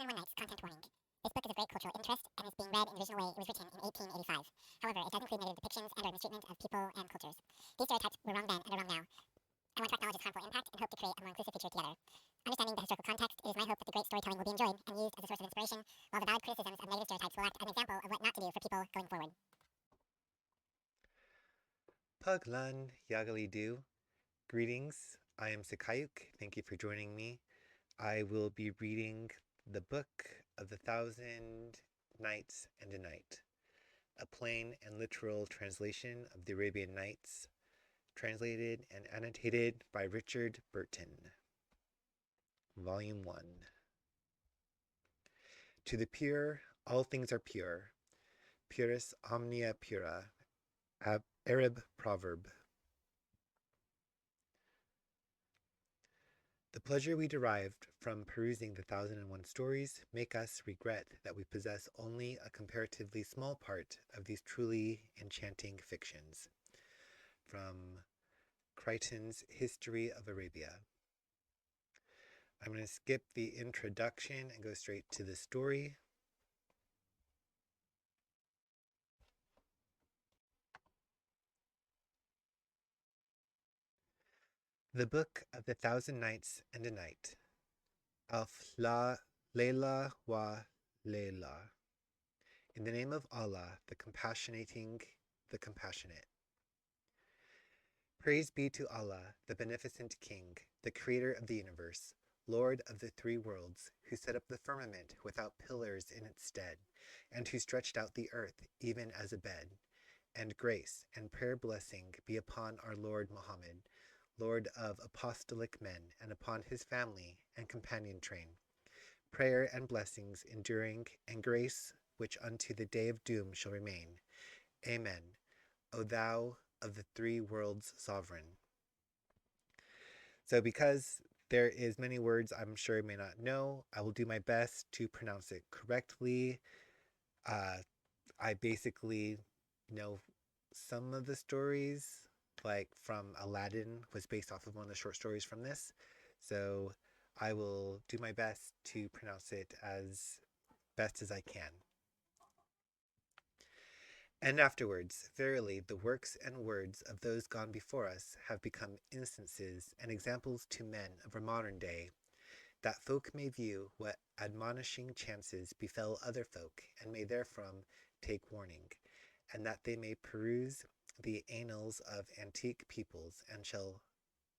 1001 Nights content warning. This book is of great cultural interest and is being read in the original way it was written in 1885. However, it does include negative depictions and/or mistreatment of people and cultures. These stereotypes were wrong then and are wrong now. I want to acknowledge its harmful impact and hope to create a more inclusive future together. Understanding the historical context, it is my hope that the great storytelling will be enjoyed and used as a source of inspiration, while the valid criticisms of negative stereotypes will act as an example of what not to do for people going forward. Puglan Yagali Du. Greetings, I am Siqaiyuk. Thank you for joining me. I will be reading the Book of the Thousand Nights and a Night, a plain and literal translation of the Arabian Nights, translated and annotated by Richard Burton. Volume 1. To the pure, all things are pure. Puris omnia pura. Arab proverb. The pleasure we derived from perusing the 1001 stories make us regret that we possess only a comparatively small part of these truly enchanting fictions. From Crichton's History of Arabia. I'm going to skip the introduction and go straight to the story. The Book of the Thousand Nights and a Night. Alf la Layla wa Layla. In the name of Allah, the compassionating, the compassionate. Praise be to Allah, the beneficent King, the creator of the universe, Lord of the three worlds, who set up the firmament without pillars in its stead, and who stretched out the earth even as a bed. And grace and prayer blessing be upon our Lord Muhammad, Lord of apostolic men, and upon his family and companion train. Prayer and blessings enduring, and grace which unto the day of doom shall remain. Amen. O thou of the three worlds sovereign. So because there is many words I'm sure you may not know, I will do my best to pronounce it correctly. I basically know some of the stories, like from Aladdin was based off of one of the short stories from this. So I will do my best to pronounce it as best as I can. And afterwards, verily, the works and words of those gone before us have become instances and examples to men of our modern day, that folk may view what admonishing chances befell other folk, and may therefrom take warning, and that they may peruse the annals of antique peoples,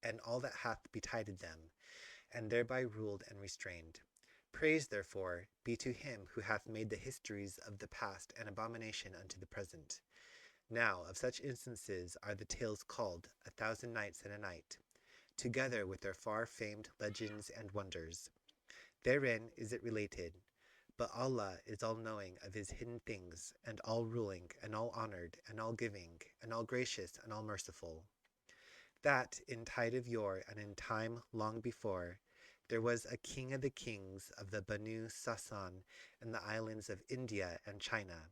and all that hath betided them, and thereby ruled and restrained. Praise, therefore, be to him who hath made the histories of the past an abomination unto the present. Now of such instances are the tales called 1000 Nights and a Night, together with their far-famed legends and wonders. Therein is it related, but Allah is all-knowing of his hidden things, and all-ruling, and all-honored, and all-giving, and all-gracious, and all-merciful. That in tide of yore, and in time long before, there was a king of the kings of the Banu Sasan in the islands of India and China,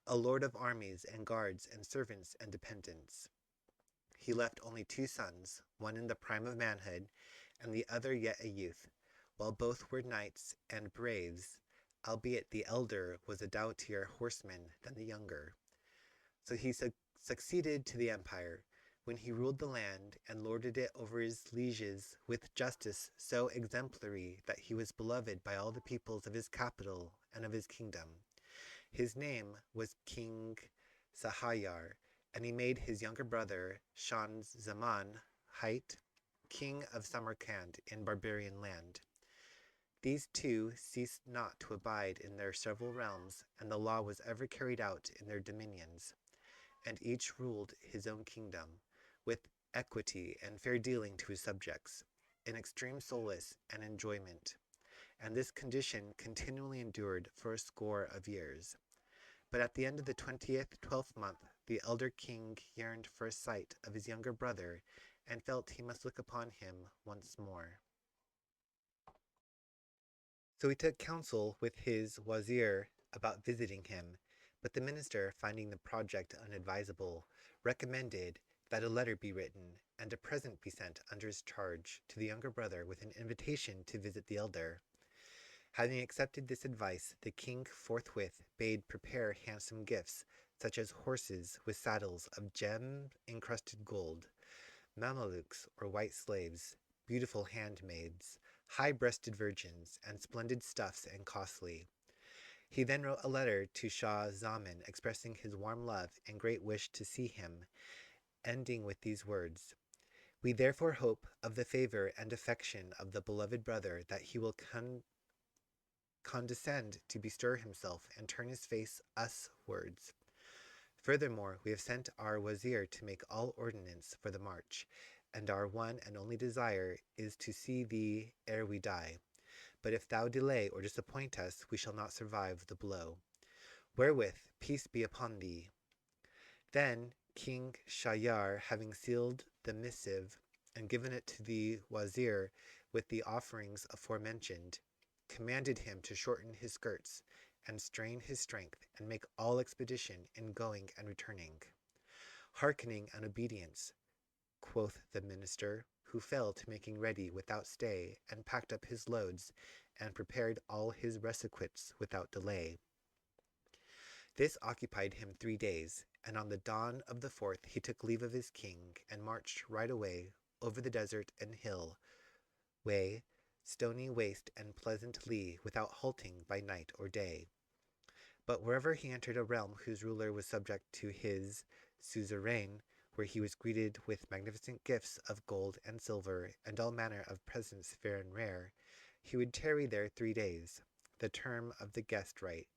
a lord of armies and guards and servants and dependents. He left only 2 sons, one in the prime of manhood, and the other yet a youth, while both were knights and braves, albeit the elder was a doughtier horseman than the younger. So he succeeded to the empire, when he ruled the land and lorded it over his lieges with justice so exemplary that he was beloved by all the peoples of his capital and of his kingdom. His name was King Shahryár, and he made his younger brother Zaman Height king of Samarkand in barbarian land. These two ceased not to abide in their several realms, and the law was ever carried out in their dominions, and each ruled his own kingdom, with equity and fair dealing to his subjects, in extreme solace and enjoyment. And this condition continually endured for a score of years. But at the end of the 12th month, the elder king yearned for a sight of his younger brother, and felt he must look upon him once more. So he took counsel with his wazir about visiting him, but the minister, finding the project unadvisable, recommended that a letter be written, and a present be sent under his charge to the younger brother with an invitation to visit the elder. Having accepted this advice, the king forthwith bade prepare handsome gifts, such as horses with saddles of gem-encrusted gold, Mamelukes or white slaves, beautiful handmaids, high-breasted virgins, and splendid stuffs and costly. He then wrote a letter to Shah Zaman expressing his warm love and great wish to see him, ending with these words: "We therefore hope of the favor and affection of the beloved brother that he will condescend to bestir himself and turn his face us-wards. Furthermore, we have sent our wazir to make all ordinance for the march, and our one and only desire is to see thee ere we die. But if thou delay or disappoint us, we shall not survive the blow. Wherewith, peace be upon thee." Then King Shahryár, having sealed the missive and given it to the wazir with the offerings aforementioned, commanded him to shorten his skirts and strain his strength and make all expedition in going and returning. "Hearkening and obedience," quoth the minister, who fell to making ready without stay, and packed up his loads, and prepared all his requisites without delay. This occupied him 3 days, and on the dawn of the 4th he took leave of his king, and marched right away over the desert and hill way, stony waste and pleasant lea, without halting by night or day. But wherever he entered a realm whose ruler was subject to his suzerain, where he was greeted with magnificent gifts of gold and silver, and all manner of presents fair and rare, he would tarry there 3 days, the term of the guest rite,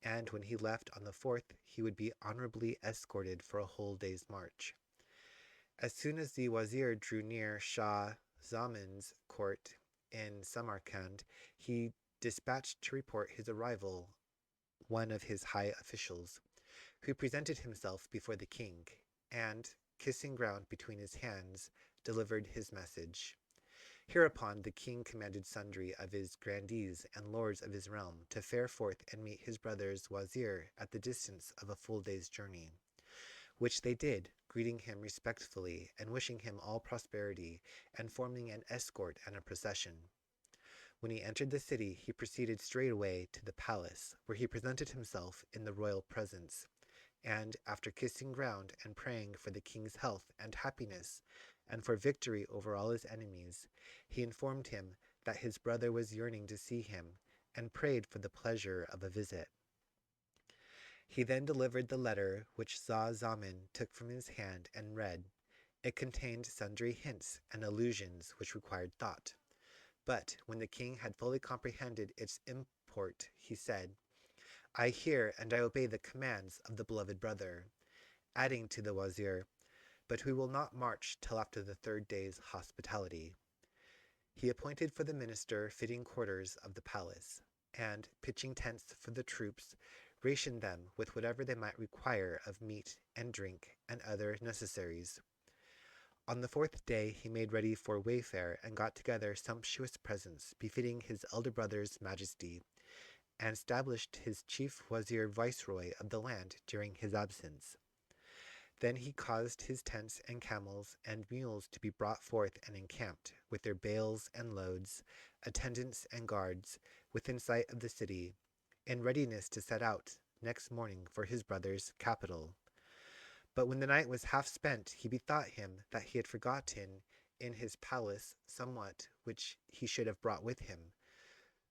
and when he left on the 4th, he would be honorably escorted for a whole day's march. As soon as the wazir drew near Shah Zaman's court in Samarkand, he dispatched to report his arrival one of his high officials, who presented himself before the king, and, kissing ground between his hands, delivered his message. Hereupon the king commanded sundry of his grandees and lords of his realm to fare forth and meet his brother's wazir at the distance of a full day's journey, which they did, greeting him respectfully and wishing him all prosperity, and forming an escort and a procession. When he entered the city, he proceeded straightway to the palace, where he presented himself in the royal presence, and, after kissing ground and praying for the king's health and happiness, and for victory over all his enemies, he informed him that his brother was yearning to see him, and prayed for the pleasure of a visit. He then delivered the letter which Shah Zaman took from his hand and read. It contained sundry hints and allusions which required thought. But when the king had fully comprehended its import, he said, "I hear and I obey the commands of the beloved brother," adding to the wazir, "But we will not march till after the 3rd day's hospitality." He appointed for the minister fitting quarters of the palace, and, pitching tents for the troops, rationed them with whatever they might require of meat and drink and other necessaries. On the 4th day he made ready for wayfare, and got together sumptuous presents befitting his elder brother's majesty, and established his chief wazir viceroy of the land during his absence. Then he caused his tents and camels and mules to be brought forth and encamped, with their bales and loads, attendants and guards, within sight of the city, in readiness to set out next morning for his brother's capital. But when the night was half spent, he bethought him that he had forgotten in his palace somewhat which he should have brought with him.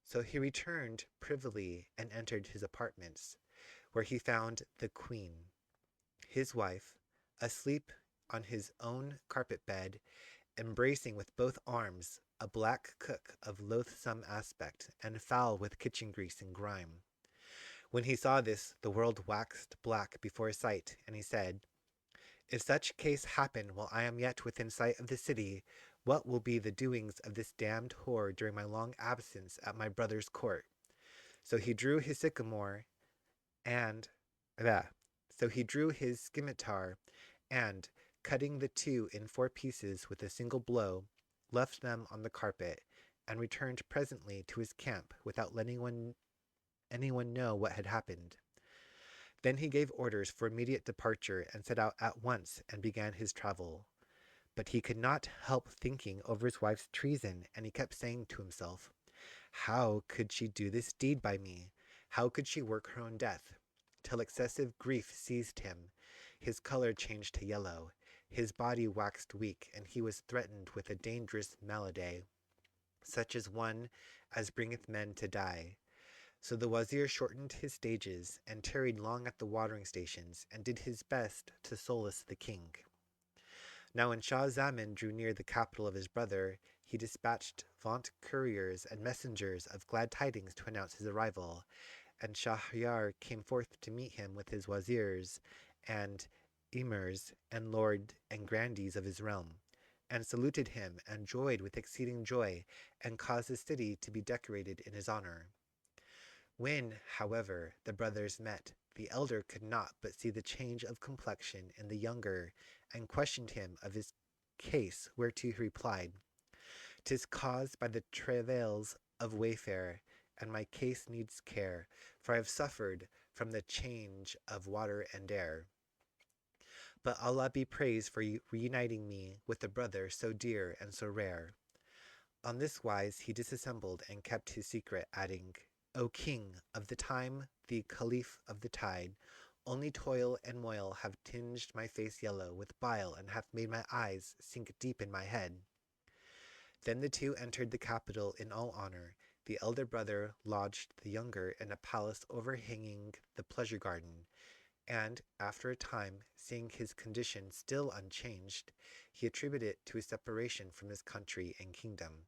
So he returned privily and entered his apartments, where he found the queen, his wife, asleep on his own carpet bed, embracing with both arms a black cook of loathsome aspect, and foul with kitchen grease and grime. When he saw this, the world waxed black before his sight, and he said, "If such case happen while I am yet within sight of the city, what will be the doings of this damned whore during my long absence at my brother's court?" So he drew his scimitar, and, cutting the two in 4 pieces with a single blow, left them on the carpet, and returned presently to his camp without letting anyone know what had happened. Then he gave orders for immediate departure, and set out at once and began his travel. But he could not help thinking over his wife's treason, and he kept saying to himself, How could she do this deed by me? How could she work her own death? Till excessive grief seized him. His color changed to yellow. His body waxed weak, and he was threatened with a dangerous malady, such as one as bringeth men to die. So the wazir shortened his stages, and tarried long at the watering stations, and did his best to solace the king. Now when Shah Zaman drew near the capital of his brother, he dispatched vaunt couriers and messengers of glad tidings to announce his arrival, and Shahryár came forth to meet him with his wazirs and emirs and lord and grandees of his realm, and saluted him and joyed with exceeding joy, and caused the city to be decorated in his honor. When, however, the brothers met, the elder could not but see the change of complexion in the younger, and questioned him of his case, whereto he replied, "'Tis caused by the travails of wayfare, and my case needs care, for I have suffered from the change of water and air. But Allah be praised for reuniting me with a brother so dear and so rare." On this wise he dissembled and kept his secret, adding, "O King, of the time, the Caliph of the tide, only toil and moil have tinged my face yellow with bile, and hath made my eyes sink deep in my head." Then the two entered the capital in all honor. The elder brother lodged the younger in a palace overhanging the pleasure garden, and, after a time, seeing his condition still unchanged, he attributed it to his separation from his country and kingdom.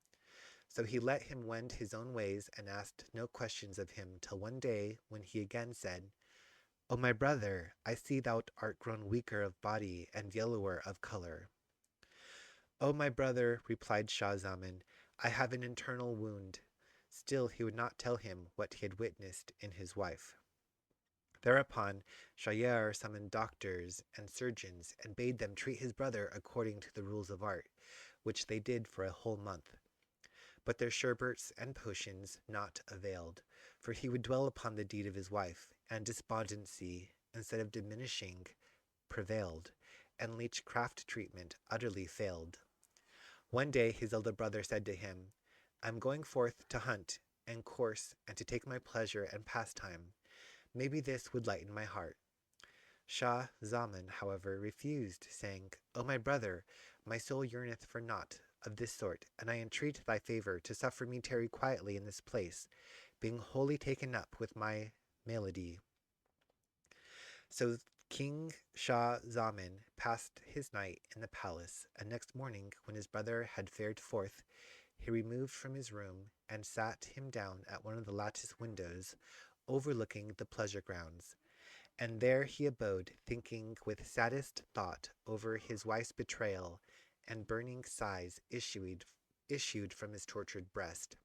So he let him wend his own ways, and asked no questions of him, till one day when he again said, "O my brother, I see thou art grown weaker of body and yellower of color." "O my brother," replied Shah Zaman, "I have an internal wound." Still he would not tell him what he had witnessed in his wife. Thereupon Shahryár summoned doctors and surgeons, and bade them treat his brother according to the rules of art, which they did for a whole month. But their sherbets and potions not availed, for he would dwell upon the deed of his wife, and despondency, instead of diminishing, prevailed, and leechcraft treatment utterly failed. One day his elder brother said to him, "I am going forth to hunt and course, and to take my pleasure and pastime. Maybe this would lighten my heart." Shah Zaman, however, refused, saying, "O my brother, my soul yearneth for naught of this sort, and I entreat thy favor to suffer me tarry quietly in this place, being wholly taken up with my malady." So King Shah Zaman passed his night in the palace, and next morning, when his brother had fared forth, he removed from his room, and sat him down at one of the lattice windows overlooking the pleasure grounds. And there he abode, thinking with saddest thought over his wife's betrayal, and burning sighs issued from his tortured breast.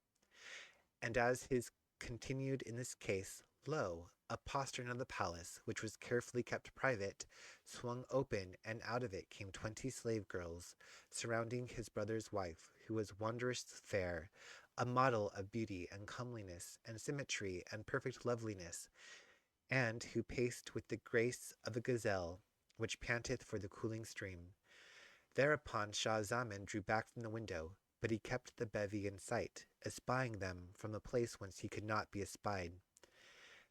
And as his continued in this case, lo, a postern of the palace, which was carefully kept private, swung open, and out of it came 20 slave girls, surrounding his brother's wife, who was wondrous fair, a model of beauty and comeliness and symmetry and perfect loveliness, and who paced with the grace of a gazelle, which panteth for the cooling stream. Thereupon Shah Zaman drew back from the window, but he kept the bevy in sight, espying them from a place whence he could not be espied.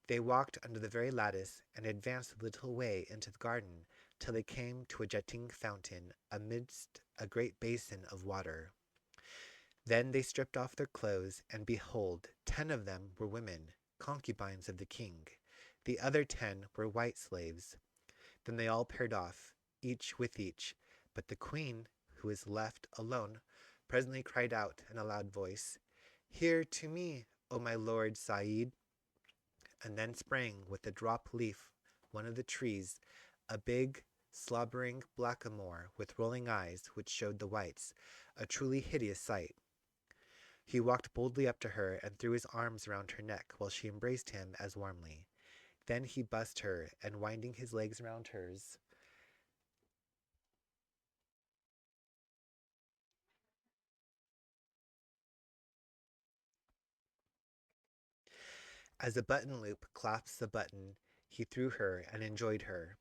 They walked under the very lattice, and advanced a little way into the garden, till they came to a jetting fountain amidst a great basin of water. Then they stripped off their clothes, and behold, 10 of them were women, concubines of the king. The other 10 were white slaves. Then they all paired off, each with each, but the queen, who was left alone, presently cried out in a loud voice, "Here to me, O my lord Said," and then sprang with the drop leaf one of the trees, a big, slobbering blackamoor with rolling eyes which showed the whites, a truly hideous sight. He walked boldly up to her and threw his arms round her neck, while she embraced him as warmly. Then he bussed her, and winding his legs round hers, as a button loop clasps a button, he threw her and enjoyed her.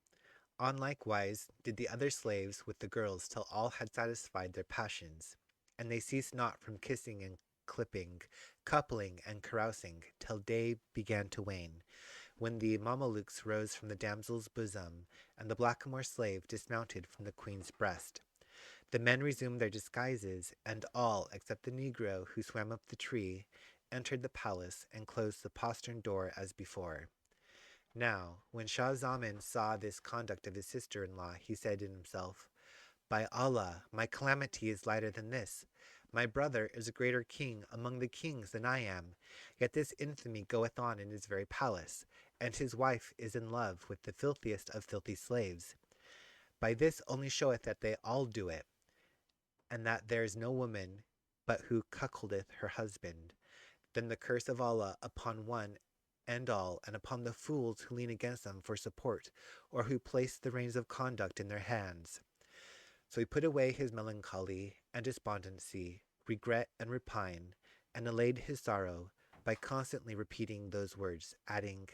On like wise did the other slaves with the girls till all had satisfied their passions, and they ceased not from kissing and clipping, coupling, and carousing, till day began to wane, when the Mamelukes rose from the damsel's bosom, and the blackamoor slave dismounted from the queen's breast. The men resumed their disguises, and all, except the negro who swam up the tree, entered the palace and closed the postern door as before. Now, when Shah Zaman saw this conduct of his sister-in-law, he said in himself, "By Allah, my calamity is lighter than this. My brother is a greater king among the kings than I am, yet this infamy goeth on in his very palace, and his wife is in love with the filthiest of filthy slaves. By this only showeth that they all do it, and that there is no woman but who cuckoldeth her husband. Then the curse of Allah upon one and all, and upon the fools who lean against them for support, or who place the reins of conduct in their hands." So he put away his melancholy and despondency, regret and repine, and allayed his sorrow by constantly repeating those words, adding,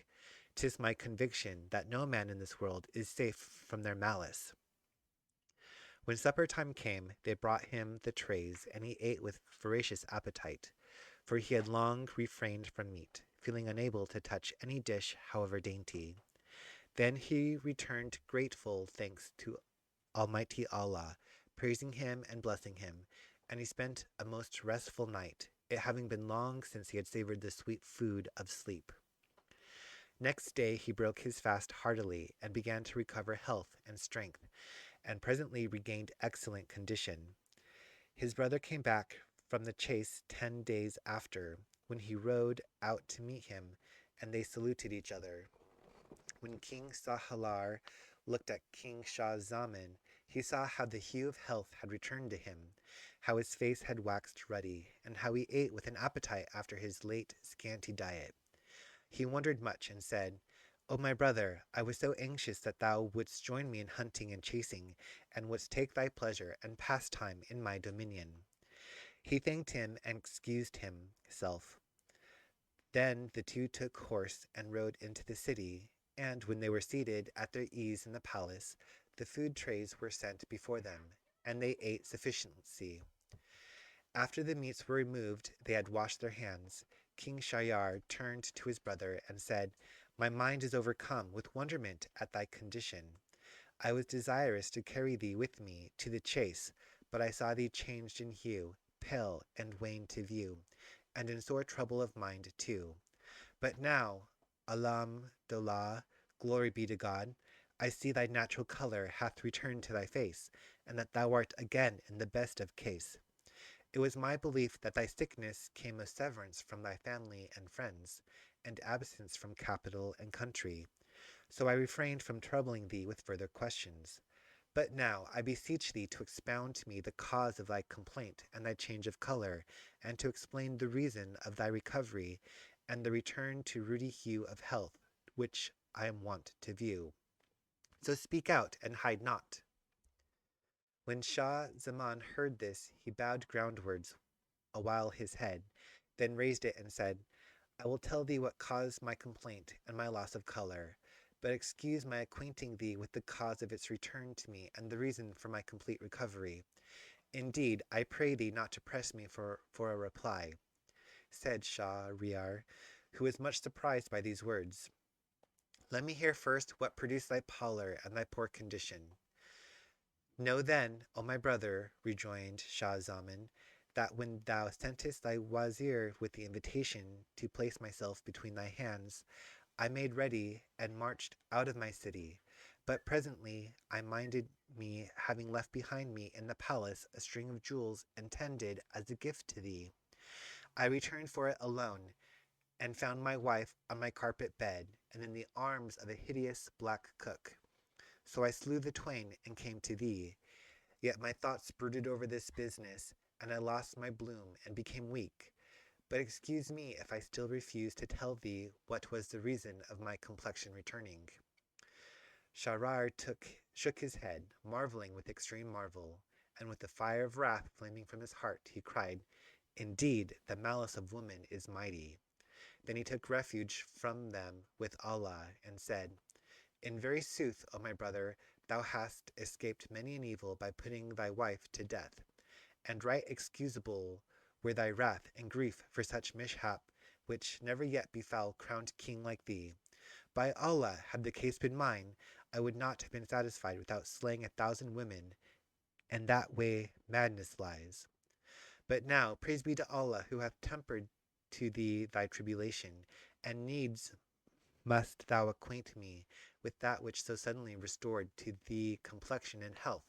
"'Tis my conviction that no man in this world is safe from their malice." When supper time came, they brought him the trays, and he ate with voracious appetite, for he had long refrained from meat, feeling unable to touch any dish, however dainty. Then he returned grateful thanks to Almighty Allah, praising him and blessing him, and he spent a most restful night, it having been long since he had savored the sweet food of sleep. Next day he broke his fast heartily, and began to recover health and strength, and presently regained excellent condition. His brother came back from the chase 10 days after, when he rode out to meet him, and they saluted each other. When King Shahryár looked at King Shah Zaman, he saw how the hue of health had returned to him, how his face had waxed ruddy, and how he ate with an appetite after his late scanty diet. He wondered much, and said, "O my brother, I was so anxious that thou wouldst join me in hunting and chasing, and wouldst take thy pleasure and pastime in my dominion." He thanked him and excused himself. Then the two took horse and rode into the city, and when they were seated at their ease in the palace, the food trays were sent before them, and they ate sufficiency. After the meats were removed, they had washed their hands. King Shahryár turned to his brother and said, "My mind is overcome with wonderment at thy condition. I was desirous to carry thee with me to the chase, but I saw thee changed in hue, pale and wan to view, and in sore trouble of mind too. But now, Alhamdulillah, glory be to God, I see thy natural colour hath returned to thy face, and that thou art again in the best of case. It was my belief that thy sickness came of severance from thy family and friends, and absence from capital and country, so I refrained from troubling thee with further questions. But now I beseech thee to expound to me the cause of thy complaint and thy change of colour, and to explain the reason of thy recovery, and the return to ruddy hue of health, which I am wont to view. So speak out, and hide not." When Shah Zaman heard this, he bowed groundwards awhile his head, then raised it and said, "I will tell thee what caused my complaint and my loss of colour, but excuse my acquainting thee with the cause of its return to me and the reason for my complete recovery. Indeed, I pray thee not to press me for a reply," said Shahryár, who was much surprised by these words. "Let me hear first what produced thy pallor and thy poor condition." "Know then, O my brother," rejoined Shah Zaman, "that when thou sentest thy wazir with the invitation to place myself between thy hands, I made ready and marched out of my city, but presently I minded me having left behind me in the palace a string of jewels intended as a gift to thee. I returned for it alone, and found my wife on my carpet bed, and in the arms of a hideous black cook. So I slew the twain and came to thee. Yet my thoughts brooded over this business, and I lost my bloom and became weak. But excuse me if I still refuse to tell thee what was the reason of my complexion returning." Shahryár shook his head, marvelling with extreme marvel, and with the fire of wrath flaming from his heart, he cried, "Indeed, the malice of woman is mighty." Then he took refuge from them with Allah, and said, "In very sooth, O my brother, thou hast escaped many an evil by putting thy wife to death, and right excusable were thy wrath and grief for such mishap, which never yet befell crowned king like thee. By Allah, had the case been mine, I would not have been satisfied without slaying 1,000 women, and that way madness lies. But now, praise be to Allah, who hath tempered to thee thy tribulation, and needs must thou acquaint me with that which so suddenly restored to thee complexion and health,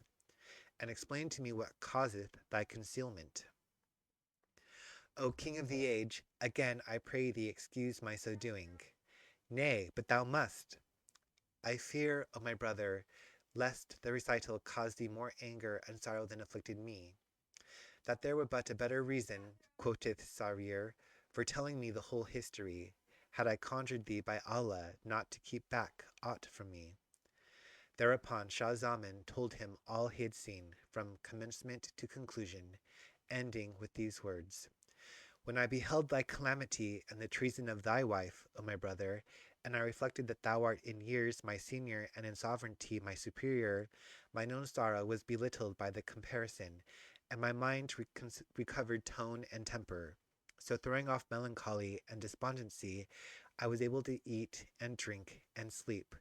and explain to me what causeth thy concealment. O King of the age, again I pray thee excuse my so doing. Nay, but thou must. I fear, O my brother, lest the recital cause thee more anger and sorrow than afflicted me. That there were but a better reason, quoth Shahryár, for telling me the whole history, had I conjured thee by Allah not to keep back aught from me. Thereupon Shah Zaman told him all he had seen, from commencement to conclusion, ending with these words: When I beheld thy calamity and the treason of thy wife, O my brother, and I reflected that thou art in years my senior and in sovereignty my superior, mine own sorrow was belittled by the comparison, and my mind recovered tone and temper. So throwing off melancholy and despondency, I was able to eat and drink and sleep,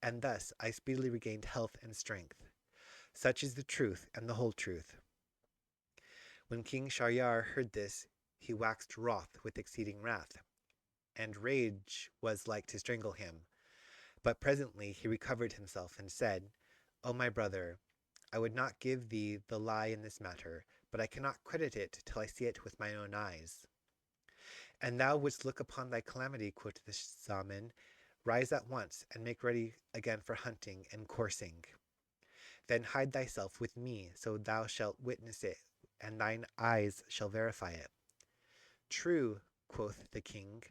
and thus I speedily regained health and strength. Such is the truth and the whole truth. When King Shahryár heard this, he waxed wroth with exceeding wrath, and rage was like to strangle him. But presently he recovered himself and said, O my brother, I would not give thee the lie in this matter, but I cannot credit it till I see it with mine own eyes. And thou wouldst look upon thy calamity, quoth the Zaman, rise at once, and make ready again for hunting and coursing. Then hide thyself with me, so thou shalt witness it, and thine eyes shall verify it. True, quoth the king,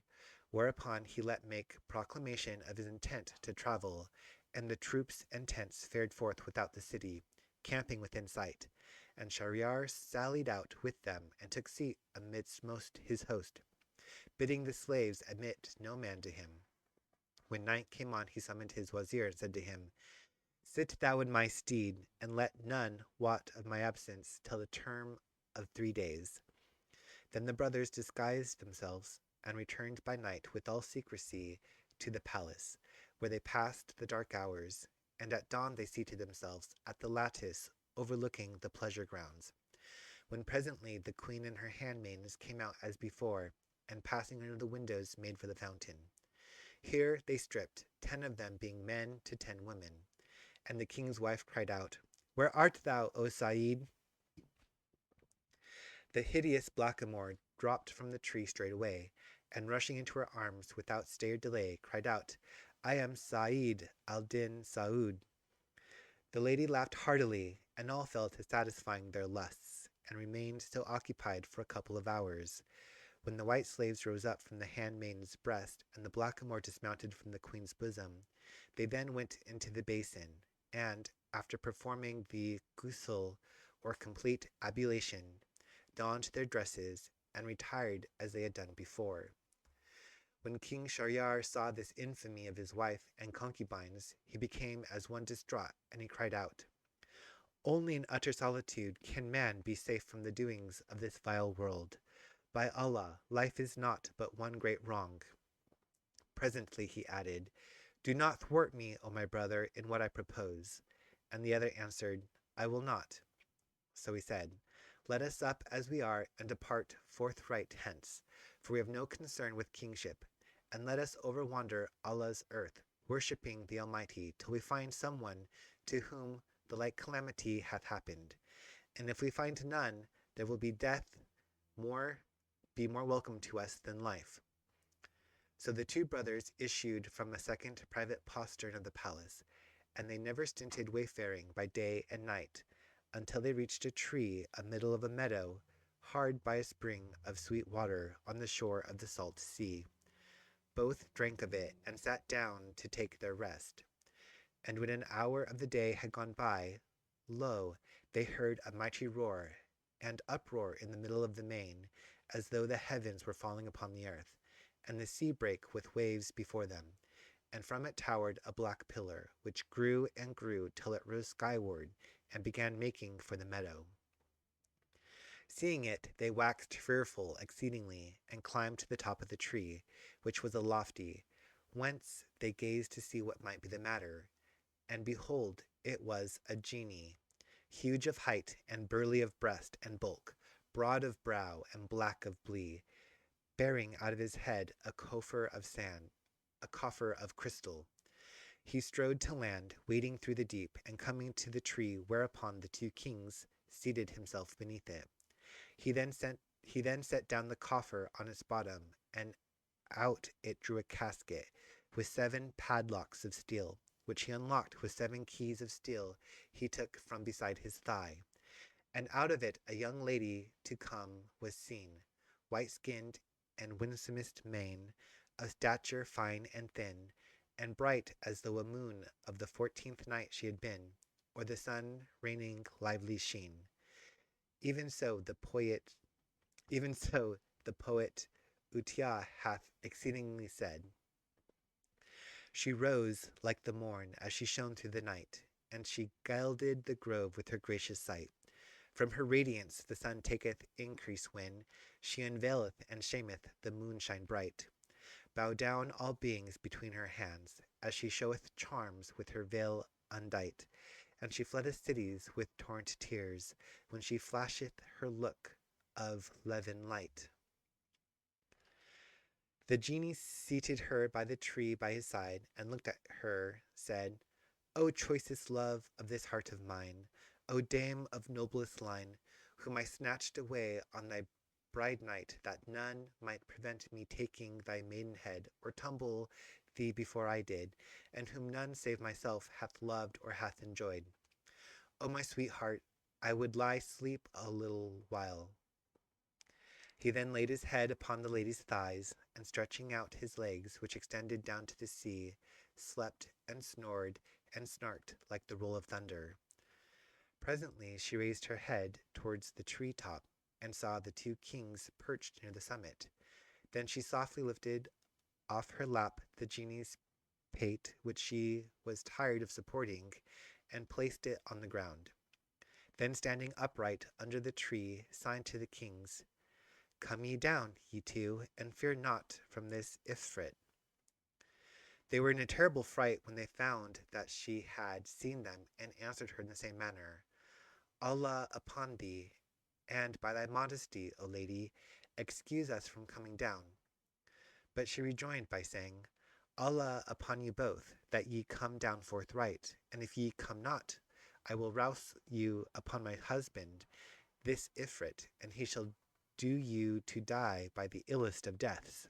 whereupon he let make proclamation of his intent to travel, and the troops and tents fared forth without the city, camping within sight, and Shahryár sallied out with them, and took seat amidst most his host, bidding the slaves admit no man to him. When night came on, he summoned his wazir, and said to him, Sit thou in my stead, and let none wot of my absence till the term of 3 days. Then the brothers disguised themselves, and returned by night with all secrecy to the palace, where they passed the dark hours, and at dawn they seated themselves at the lattice overlooking the pleasure grounds, when presently the queen and her handmaidens came out as before, and passing under the windows made for the fountain. Here they stripped, 10 of them being men to 10 women. And the king's wife cried out, Where art thou, O Said? The hideous blackamoor dropped from the tree straightway, and rushing into her arms without stay or delay, cried out, I am Said al-Din Saud. The lady laughed heartily, and all fell to satisfying their lusts, and remained so occupied for a couple of hours, when the white slaves rose up from the handmaiden's breast, and the blackamoor dismounted from the queen's bosom. They then went into the basin, and, after performing the ghusl, or complete ablution, donned their dresses, and retired as they had done before. When King Shahryár saw this infamy of his wife and concubines, he became as one distraught, and he cried out, Only in utter solitude can man be safe from the doings of this vile world. By Allah, life is not but one great wrong. Presently he added, Do not thwart me, O my brother, in what I propose. And the other answered, I will not. So he said, Let us up as we are, and depart forthright hence, for we have no concern with kingship, and let us overwander Allah's earth, worshipping the Almighty, till we find someone to whom the like calamity hath happened. And if we find none, there will be death be more welcome to us than life. So the 2 brothers issued from a second private postern of the palace, and they never stinted wayfaring by day and night, until they reached a tree amiddle of a meadow, hard by a spring of sweet water on the shore of the salt sea. Both drank of it, and sat down to take their rest. And when an hour of the day had gone by, lo, they heard a mighty roar, and uproar in the middle of the main, as though the heavens were falling upon the earth, and the sea brake with waves before them, and from it towered a black pillar, which grew and grew till it rose skyward, and began making for the meadow. Seeing it, they waxed fearful exceedingly, and climbed to the top of the tree, which was a lofty, whence they gazed to see what might be the matter. And behold, it was a genie, huge of height, and burly of breast and bulk, broad of brow, and black of blee, bearing out of his head a coffer of sand, a coffer of crystal. He strode to land, wading through the deep, and coming to the tree whereupon the two kings seated himself beneath it. He then set down the coffer on its bottom, and out it drew a casket with 7 padlocks of steel, which he unlocked with 7 keys of steel he took from beside his thigh. And out of it a young lady to come was seen, white-skinned and winsomest mien, of stature fine and thin, and bright as though a moon of the 14th night she had been, or the sun raining lively sheen. Even so the poet Iñupiaq hath exceedingly said, she rose like the morn as she shone through the night, and she gilded the grove with her gracious sight. From her radiance the sun taketh increase when she unveileth and shameth the moonshine bright. Bow down all beings between her hands, as she showeth charms with her veil undight, and she floodeth cities with torrent tears, when she flasheth her look of levin light. The genie seated her by the tree by his side, and looked at her, said, O choicest love of this heart of mine, O dame of noblest line, whom I snatched away on thy bride night, that none might prevent me taking thy maidenhead, or tumble thee before I did, and whom none save myself hath loved or hath enjoyed. O my sweetheart, I would lie sleep a little while. He then laid his head upon the lady's thighs, and stretching out his legs, which extended down to the sea, slept and snored and snarked like the roll of thunder. Presently she raised her head towards the tree top, and saw the two kings perched near the summit. Then she softly lifted off her lap the genie's pate, which she was tired of supporting, and placed it on the ground. Then standing upright under the tree, signed to the kings, Come ye down, ye two, and fear not from this Ifrit. They were in a terrible fright when they found that she had seen them, and answered her in the same manner, Allah upon thee, and by thy modesty, O lady, excuse us from coming down. But she rejoined by saying, Allah upon you both, that ye come down forthright, and if ye come not, I will rouse you upon my husband, this Ifrit, and he shall do you to die by the illest of deaths.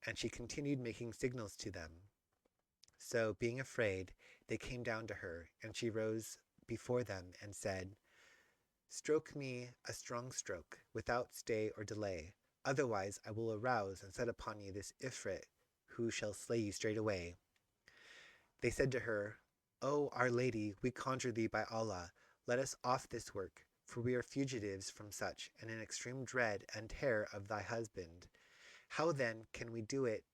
And she continued making signals to them. So, being afraid, they came down to her, and she rose before them and said, Stroke me a strong stroke, without stay or delay. Otherwise I will arouse and set upon you this Ifrit, who shall slay you straightway. They said to her, O our lady, we conjure thee by Allah, let us off this work, for we are fugitives from such, and in extreme dread and terror of thy husband. How then can we do it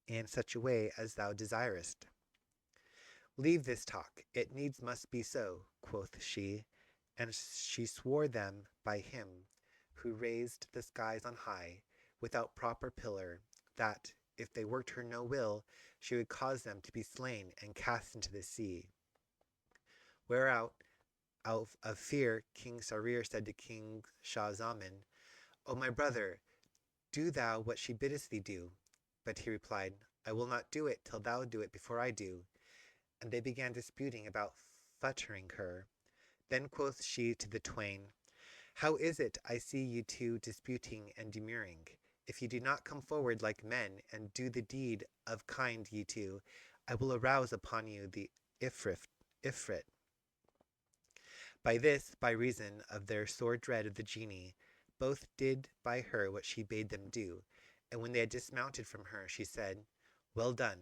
in such a way as thou desirest? Leave this talk, it needs must be so, quoth she, and she swore them by him who raised the skies on high, without proper pillar, that, if they worked her no will, she would cause them to be slain and cast into the sea. Whereout, out of fear, King Shahryár said to King Shahzaman, O my brother, do thou what she biddest thee do. But he replied, I will not do it till thou do it before I do. And they began disputing about fettering her. Then quoth she to the twain, How is it I see ye two disputing and demurring? If ye do not come forward like men, and do the deed of kind ye two, I will arouse upon you the Ifrit. By this, by reason of their sore dread of the genie, both did by her what she bade them do, and when they had dismounted from her, she said, Well done.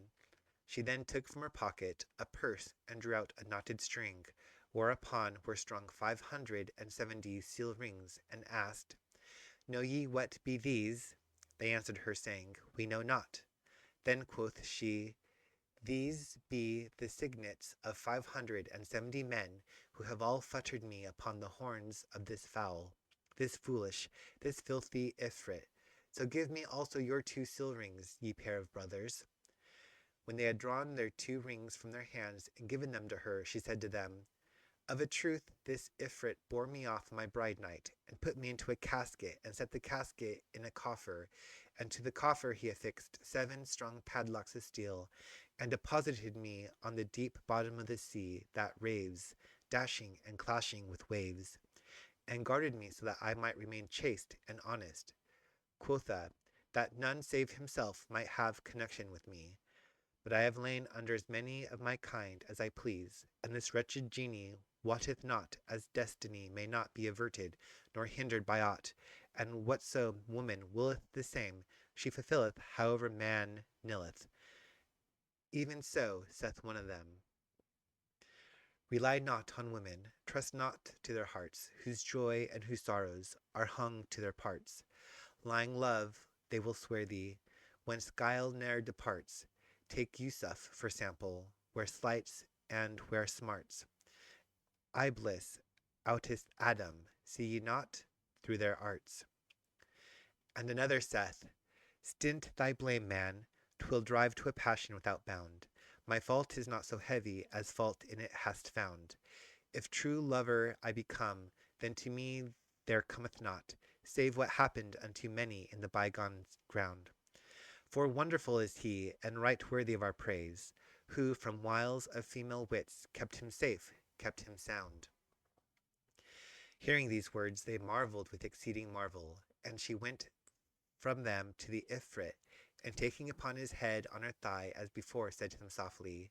She then took from her pocket a purse and drew out a knotted string, whereupon were strung 570 seal rings, and asked, Know ye what be these? They answered her, saying, We know not. Then quoth she, These be the signets of 570 men, who have all fettered me upon the horns of this fowl. this foolish, this filthy Ifrit. So give me also your 2 seal rings, ye pair of brothers. When they had drawn their 2 rings from their hands and given them to her, she said to them, Of a truth, this Ifrit bore me off my bride night, and put me into a casket, and set the casket in a coffer, and to the coffer he affixed 7 strong padlocks of steel, and deposited me on the deep bottom of the sea that raves, dashing and clashing with waves, and guarded me so that I might remain chaste and honest. Quotha, that none save himself might have connection with me. But I have lain under as many of my kind as I please, and this wretched genie wotteth not, as destiny may not be averted, nor hindered by aught, and whatso woman willeth the same, she fulfilleth, however man nilleth. Even so, saith one of them, Rely not on women, trust not to their hearts, whose joy and whose sorrows are hung to their parts. Lying love, they will swear thee, whence guile ne'er departs. Take Yusuf for sample, where slights and where smarts. Iblis outest Adam, see ye not, through their arts. And another saith, Stint thy blame, man, 'twill drive to a passion without bound. My fault is not so heavy as fault in it hast found. If true lover I become, then to me there cometh not, save what happened unto many in the bygone ground. For wonderful is he, and right worthy of our praise, who from wiles of female wits kept him safe, kept him sound. Hearing these words, they marveled with exceeding marvel, and she went from them to the Ifrit, and taking upon his head on her thigh, as before, said to them softly,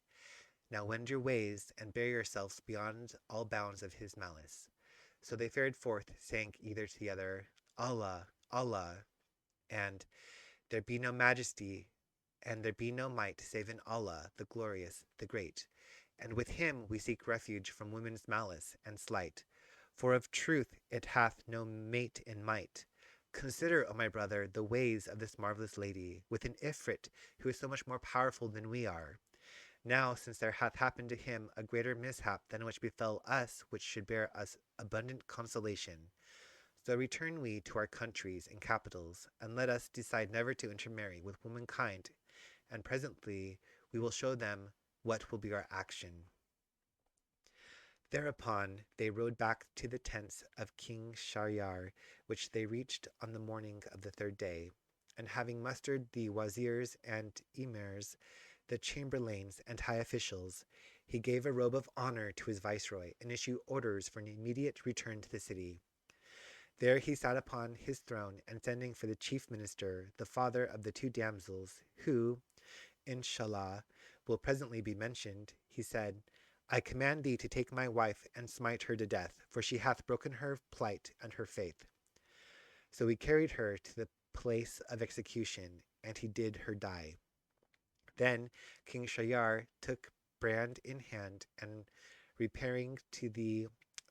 Now wend your ways, and bear yourselves beyond all bounds of his malice. So they fared forth, saying either to the other, Allah, Allah, and There be no majesty, and there be no might, save in Allah, the glorious, the great. And with him we seek refuge from women's malice and slight. For of truth it hath no mate in might. Consider, O my brother, the ways of this marvelous lady, with an Ifrit, who is so much more powerful than we are. Now, since there hath happened to him a greater mishap than which befell us, which should bear us abundant consolation, so return we to our countries and capitals, and let us decide never to intermarry with womankind, and presently we will show them what will be our action. Thereupon they rode back to the tents of King Shahryár, which they reached on the morning of the 3rd day, and having mustered the wazirs and emirs, the chamberlains and high officials, he gave a robe of honor to his viceroy, and issued orders for an immediate return to the city. There he sat upon his throne, and sending for the chief minister, the father of the 2 damsels, who, inshallah, will presently be mentioned, he said, I command thee to take my wife and smite her to death, for she hath broken her plight and her faith. So he carried her to the place of execution, and he did her die. Then King Shahryár took brand in hand, and repairing to the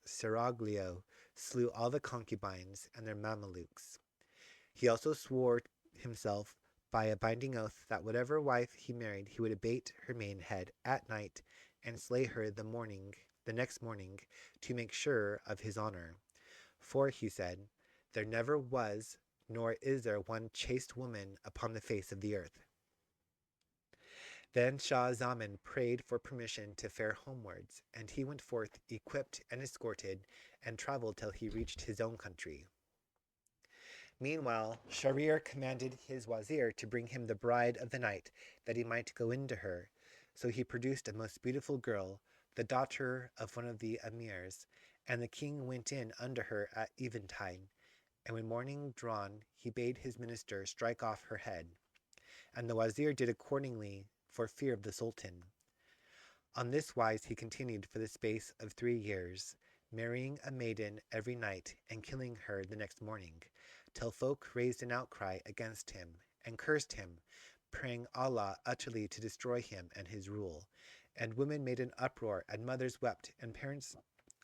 seraglio, slew all the concubines and their Mamelukes. He also swore himself by a binding oath that whatever wife he married, he would abate her maidenhead at night and slay her the next morning, to make sure of his honor. For, he said, there never was, nor is there one chaste woman upon the face of the earth. Then Shah Zaman prayed for permission to fare homewards, and he went forth equipped and escorted, and travelled till he reached his own country. Meanwhile, Shahryár commanded his wazir to bring him the bride of the night, that he might go in to her. So he produced a most beautiful girl, the daughter of one of the emirs, and the king went in unto her at eventide. And when morning drawn, he bade his minister strike off her head. And the wazir did accordingly, for fear of the sultan. On this wise he continued for the space of 3 years, marrying a maiden every night, and killing her the next morning, till folk raised an outcry against him, and cursed him, praying Allah utterly to destroy him and his rule. And women made an uproar, and mothers wept, and parents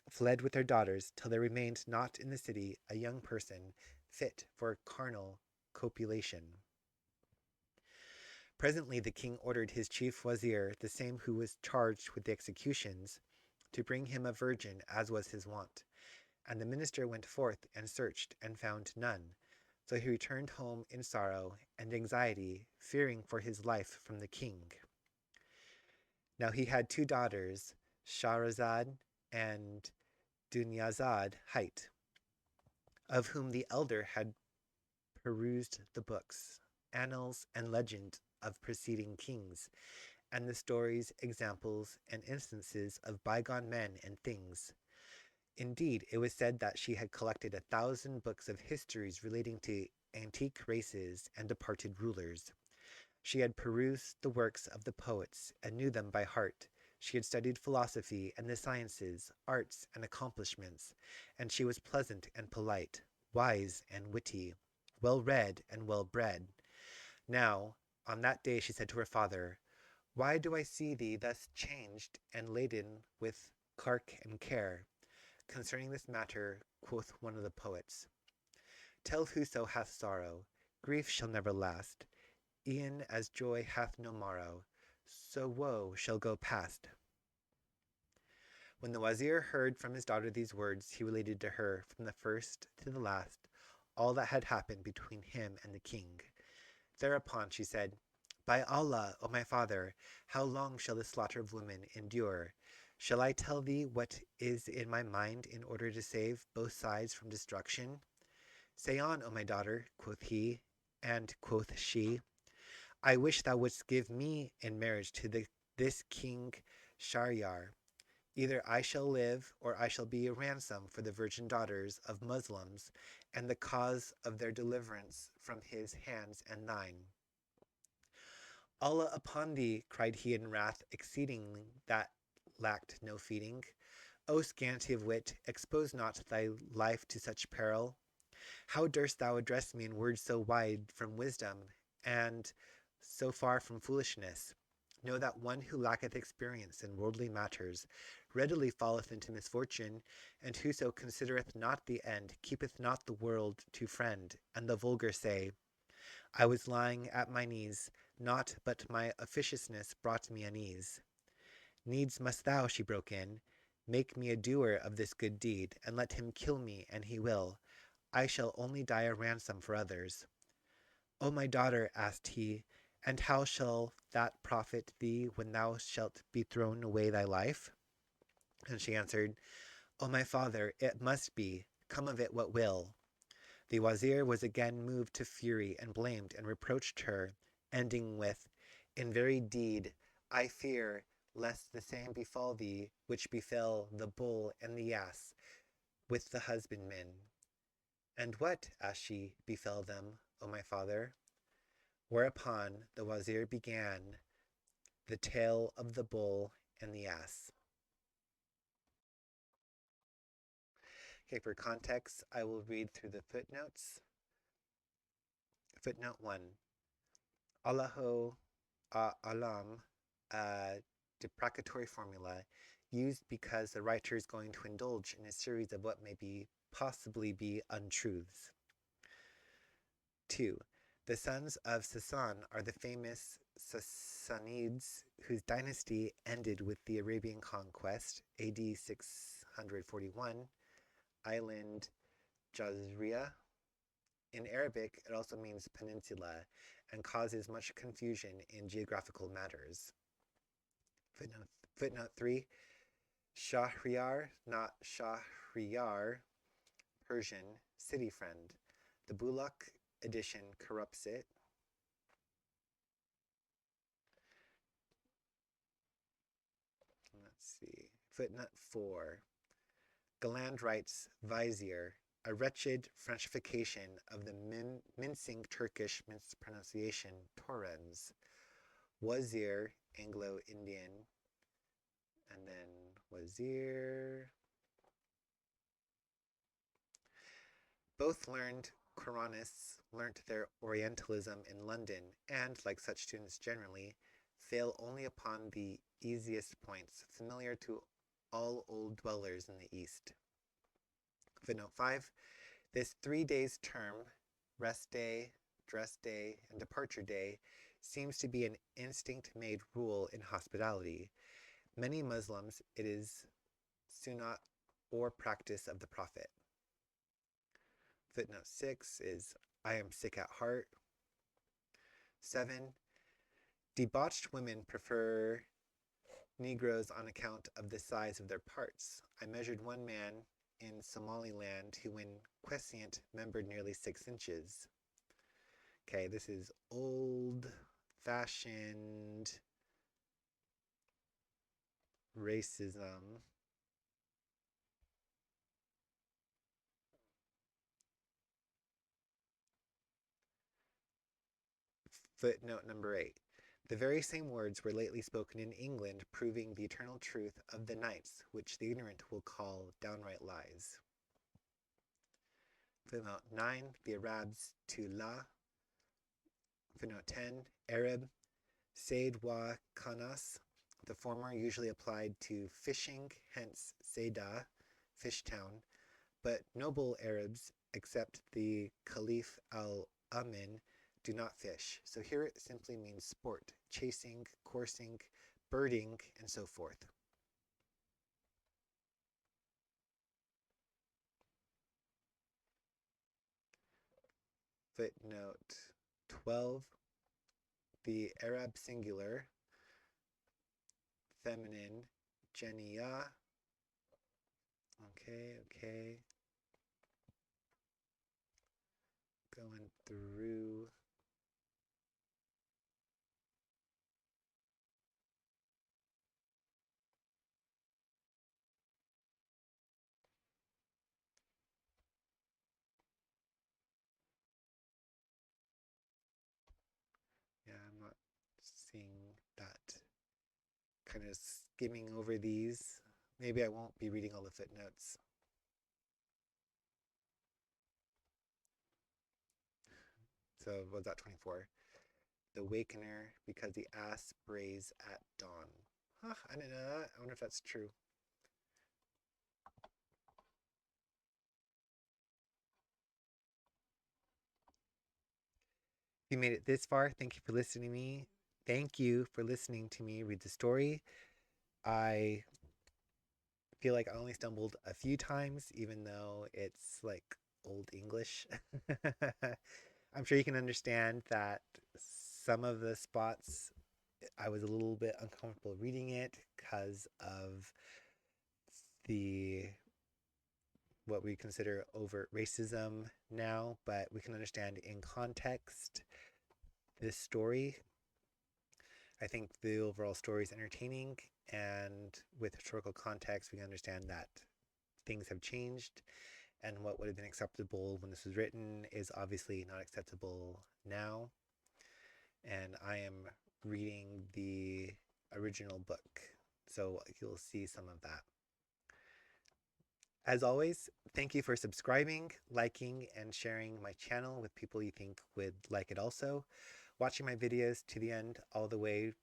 fled with their daughters, till there remained not in the city a young person fit for carnal copulation. Presently the king ordered his chief wazir, the same who was charged with the executions, to bring him a virgin, as was his wont. And the minister went forth and searched and found none. So he returned home in sorrow and anxiety, fearing for his life from the king. Now he had 2 daughters, Shahrazad and Dunyazad Height, of whom the elder had perused the books, annals, and legend of preceding kings, and the stories, examples, and instances of bygone men and things. Indeed, it was said that she had collected 1,000 books of histories relating to antique races and departed rulers. She had perused the works of the poets and knew them by heart. She had studied philosophy and the sciences, arts, and accomplishments, and she was pleasant and polite, wise and witty, well read and well bred. Now, on that day she said to her father, "Why do I see thee thus changed and laden with cark and care?" Concerning this matter, quoth one of the poets, "Tell whoso hath sorrow, grief shall never last, e'en as joy hath no morrow, so woe shall go past." When the wazir heard from his daughter these words, he related to her, from the first to the last, all that had happened between him and the king. Thereupon she said, "By Allah, O my father, how long shall this slaughter of women endure? Shall I tell thee what is in my mind in order to save both sides from destruction?" "Say on, O my daughter," quoth he, and quoth she, "I wish thou wouldst give me in marriage to this King Shahryár. Either I shall live, or I shall be a ransom for the virgin daughters of Muslims, and the cause of their deliverance from his hands and thine." "Allah upon thee," cried he in wrath exceeding that lacked no feeding, "O scanty of wit, expose not thy life to such peril. How durst thou address me in words so wide from wisdom, and so far from foolishness? Know that one who lacketh experience in worldly matters readily falleth into misfortune, and whoso considereth not the end keepeth not the world to friend, and the vulgar say, 'I was lying at my knees, naught but my officiousness brought me unease.'" "Needs must thou," she broke in, "make me a doer of this good deed, and let him kill me, and he will. I shall only die a ransom for others." "O my daughter," asked he, "and how shall that profit thee when thou shalt be thrown away thy life?" And she answered, "O my father, it must be, come of it what will." The wazir was again moved to fury, and blamed and reproached her, ending with, "In very deed, I fear lest the same befall thee which befell the bull and the ass with the husbandman." "And what," asked she, "befell them, O my father?" Whereupon the wazir began the tale of the bull and the ass. Okay, for context, I will read through the footnotes. Footnote 1. Allahu alam, a deprecatory formula used because the writer is going to indulge in a series of what may possibly be untruths. 2. The sons of Sasan are the famous Sassanids, whose dynasty ended with the Arabian conquest, AD 641, island Jazria. In Arabic, it also means peninsula and causes much confusion in geographical matters. Footnote 3. Shahryár, not Shahryár, Persian, city friend. The Bullock edition corrupts it. Let's see. Footnote 4. Galland writes vizier, a wretched Frenchification of the mincing Turkish mispronunciation Torrens. Wazir, Anglo-Indian, and then wazir. Both Quranists learnt their Orientalism in London, and, like such students generally, fail only upon the easiest points, familiar to all old dwellers in the East. Footnote 5. This 3 days term, rest day, dress day, and departure day, seems to be an instinct-made rule in hospitality. Many Muslims, it is sunnah or practice of the Prophet. Footnote 6 is I am sick at heart. 7. Debauched women prefer Negroes on account of the size of their parts. I measured one man in Somaliland who, when quiescent, membered nearly 6 inches. Okay, this is old-fashioned racism. Footnote number 8. The very same words were lately spoken in England, proving the eternal truth of the nights, which the ignorant will call downright lies. Footnote 9. The Arabs to la. Footnote 10. Arab, Said wa Kanas. The former usually applied to fishing, hence Sayda, fish town, but noble Arabs, except the Caliph al-Amin, do not fish. So here it simply means sport, chasing, coursing, birding, and so forth. Footnote 12. The Arab singular, feminine, Jeniya. Okay. Going through. Yeah, I'm not seeing that. Kind of skimming over these. Maybe I won't be reading all the footnotes. So what was that, 24? The Wakener, because the ass brays at dawn. Huh, I didn't know that. I wonder if that's true. If you made it this far, thank you for listening to me. Thank you for listening to me read the story. I feel like I only stumbled a few times, even though it's like old English. I'm sure you can understand that some of the spots I was a little bit uncomfortable reading it because of the what we consider overt racism now, but we can understand in context this story. I think the overall story is entertaining, and with historical context, we can understand that things have changed, and what would have been acceptable when this was written is obviously not acceptable now. And I am reading the original book, so you'll see some of that. As always, thank you for subscribing, liking, and sharing my channel with people you think would like it also. Watching my videos to the end all the way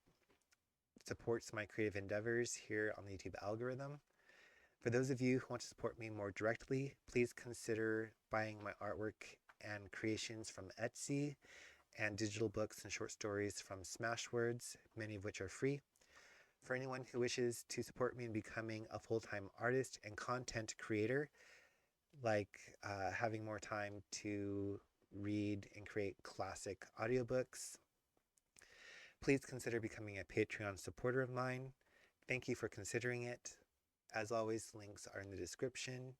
supports my creative endeavors here on the YouTube algorithm. For those of you who want to support me more directly, please consider buying my artwork and creations from Etsy and digital books and short stories from Smashwords, many of which are free. For anyone who wishes to support me in becoming a full-time artist and content creator, like having more time to read and create classic audiobooks, please consider becoming a Patreon supporter of mine. Thank you for considering it. As always, links are in the description.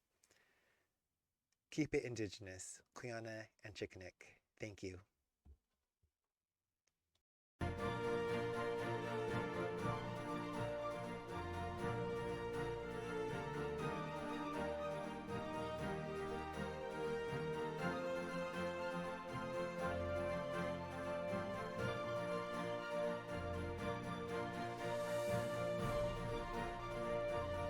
Keep it Indigenous, Kuyana and Chickenick. Thank you.